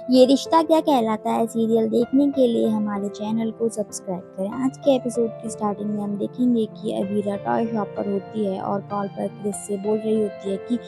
ये रिश्ता क्या कहलाता है सीरियल देखने के लिए हमारे चैनल को सब्सक्राइब करें। आज के एपिसोड की स्टार्टिंग में हम देखेंगे कि अबीरा टॉय शॉप पर होती है और कॉल पर क्रिस से बोल रही होती है कि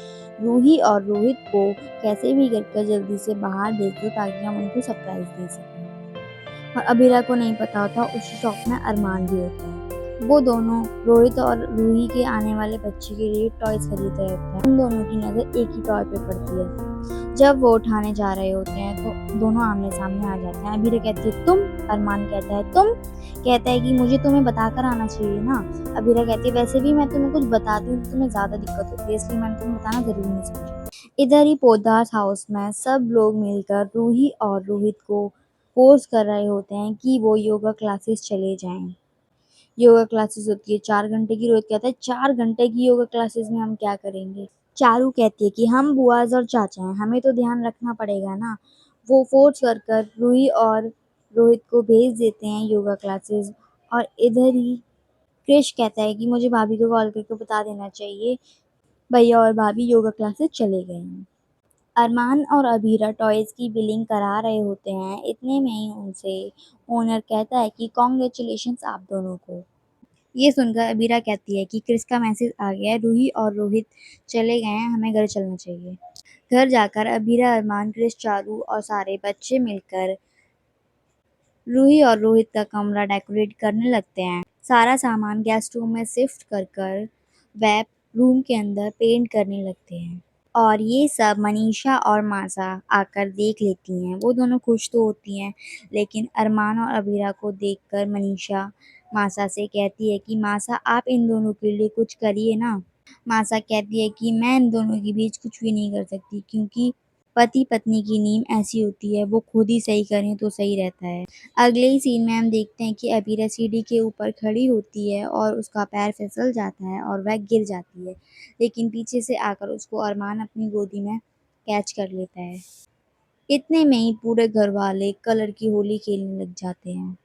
रूही और रोहित को कैसे भी करके जल्दी से बाहर भेज दो ताकि हम उनको सरप्राइज दे सकें। और अबीरा को नहीं पता होता उस शॉप में अरमान भी होता है। वो दोनों रोहित और रूही के आने वाले बच्चे के लिए टॉयज खरीद रहे होते हैं। उन दोनों की नज़र एक ही टॉय पे पड़ती है। जब वो उठाने जा रहे होते हैं तो दोनों आमने सामने आ जाते हैं। अबीरा कहती है तुम, अरमान कहता है तुम, कहता है कि मुझे तुम्हें बताकर आना चाहिए ना। अबीरा कहती है वैसे भी मैं तुम्हें कुछ बताती हूँ तो तुम्हें ज़्यादा दिक्कत होती है, इसलिए मैंने तुम्हें बताना ज़रूरी नहीं समझा। इधर ही पोद्दार हाउस में सब लोग मिलकर रूही और रोहित को फोर्स कर रहे होते हैं कि वो योगा क्लासेस चले जाएं। योगा क्लासेस होती है 4 घंटे की। रोहित कहता है 4 घंटे की योगा क्लासेस में हम क्या करेंगे। चारू कहती है कि हम बुआज और चाचा हैं, हमें तो ध्यान रखना पड़ेगा ना। वो फोर्स कर कर रूही और रोहित को भेज देते हैं योगा क्लासेस। और इधर ही क्रिश कहता है कि मुझे भाभी को कॉल करके बता देना चाहिए भैया और भाभी योगा क्लासेस चले गए हैं। अरमान और अबीरा टॉयज की बिलिंग करा रहे होते हैं। इतने में ही उनसे ओनर कहता है कि कॉन्ग्रेचुलेशंस आप दोनों को। ये सुनकर अबीरा कहती है कि क्रिस का मैसेज आ गया है, रूही और रोहित चले गए हैं, हमें घर चलना चाहिए। घर जाकर अबीरा, अरमान, क्रिस, चारू और सारे बच्चे मिलकर रूही और रोहित का कमरा डेकोरेट करने लगते हैं। सारा सामान गेस्ट रूम में शिफ्ट कर कर वह रूम के अंदर पेंट करने लगते हैं। और ये सब मनीषा और मासा आकर देख लेती हैं। वो दोनों खुश तो होती हैं, लेकिन अरमान और अबीरा को देखकर मनीषा मासा से कहती है कि मासा आप इन दोनों के लिए कुछ करिए ना। मासा कहती है कि मैं इन दोनों के बीच कुछ भी नहीं कर सकती, क्योंकि पति पत्नी की नींव ऐसी होती है, वो खुद ही सही करें तो सही रहता है। अगले ही सीन में हम देखते हैं कि अबीरा सीढ़ी के ऊपर खड़ी होती है और उसका पैर फिसल जाता है और वह गिर जाती है, लेकिन पीछे से आकर उसको अरमान अपनी गोदी में कैच कर लेता है। इतने में ही पूरे घर वाले कलर की होली खेलने लग जाते हैं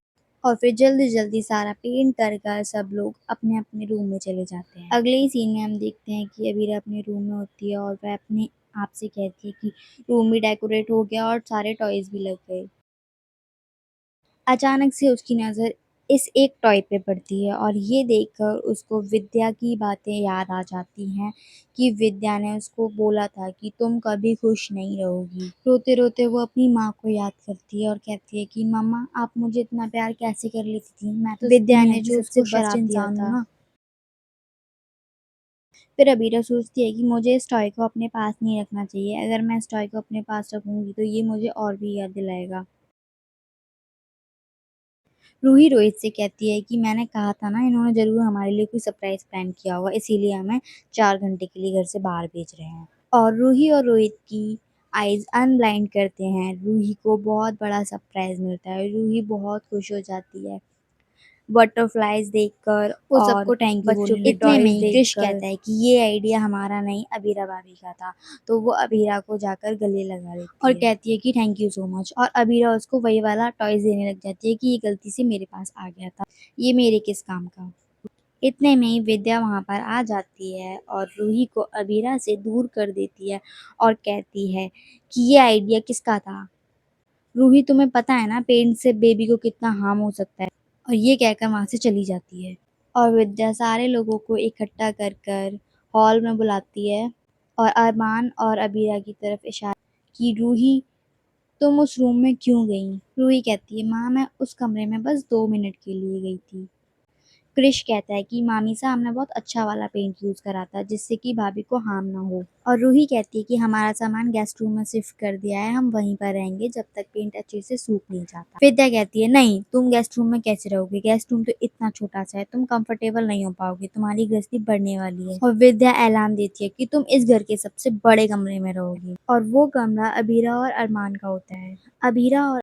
और फिर जल्दी जल्दी सारा पेंट कर कर सब लोग अपने अपने रूम में चले जाते हैं। अगले ही सीन में हम देखते हैं कि अबीरा अपने रूम में होती है और वह अपने आप से कहती है कि रूम भी डेकोरेट हो गया और सारे टॉयज भी लग गए। अचानक से उसकी नज़र इस एक टॉय पे पड़ती है और ये देखकर उसको विद्या की बातें याद आ जाती हैं कि विद्या ने उसको बोला था कि तुम कभी खुश नहीं रहोगी। रोते रोते वो अपनी माँ को याद करती है और कहती है कि मम्मा आप मुझे इतना प्यार कैसे कर लेती थी, मैं तो विद्या ने जो सबसे बस्ट इंसान हूँ ना। फिर अबीरा सोचती है कि मुझे इस टॉय को अपने पास नहीं रखना चाहिए, अगर मैं इस टॉय को अपने पास रखूंगी तो ये मुझे और भी याद दिलाएगा। रूही रोहित से कहती है कि मैंने कहा था ना, इन्होंने ज़रूर हमारे लिए कोई सरप्राइज़ प्लान किया होगा, इसीलिए हमें 4 घंटे के लिए घर से बाहर भेज रहे हैं। और रूही और रोहित की आइज़ अनब्लाइंड करते हैं। रूही को बहुत बड़ा सरप्राइज़ मिलता है। रूही बहुत खुश हो जाती है बटरफ्लाइज देखकर वो और सबको थैंक यू बोलने लगती है। इतने में ही क्रिश कहता है कि ये आइडिया हमारा नहीं, अबीरा भाभी का था। तो वो अबीरा को जाकर गले लगा लेती और कहती है कि थैंक यू सो मच। और अबीरा उसको वही वाला टॉयज देने लग जाती है कि ये गलती से मेरे पास आ गया था, ये मेरे किस काम का। इतने में ही विद्या वहाँ पर आ जाती है और रूही को अबीरा से दूर कर देती है और कहती है कि ये आइडिया किसका था। रूही तुम्हें पता है ना पेंट से बेबी को कितना हार्म हो सकता है। और ये कहकर वहाँ से चली जाती है और विद्या सारे लोगों को इकट्ठा कर कर हॉल में बुलाती है और अरमान और अबीरा की तरफ इशारा कि रूही तुम उस रूम में क्यों गई। रूही कहती है माँ मैं उस कमरे में बस 2 मिनट के लिए गई थी। क्रिश कहता है कि मामी साहब हमने बहुत अच्छा वाला पेंट यूज करा था जिससे कि भाभी को हार्म ना हो। और रूही कहती है कि हमारा सामान गेस्ट रूम में शिफ्ट कर दिया है, हम वहीं पर रहेंगे जब तक पेंट अच्छे से सूख नहीं जाता। विद्या कहती है नहीं, तुम गेस्ट रूम में कैसे रहोगे, गेस्ट रूम तो इतना छोटा सा है, तुम कंफर्टेबल नहीं हो पाओगे, तुम्हारी गृहस्थी बढ़ने वाली है। और विद्या ऐलान देती है कि तुम इस घर के सबसे बड़े कमरे में रहोगी और वो कमरा अबीरा और अरमान का होता है। अबीरा और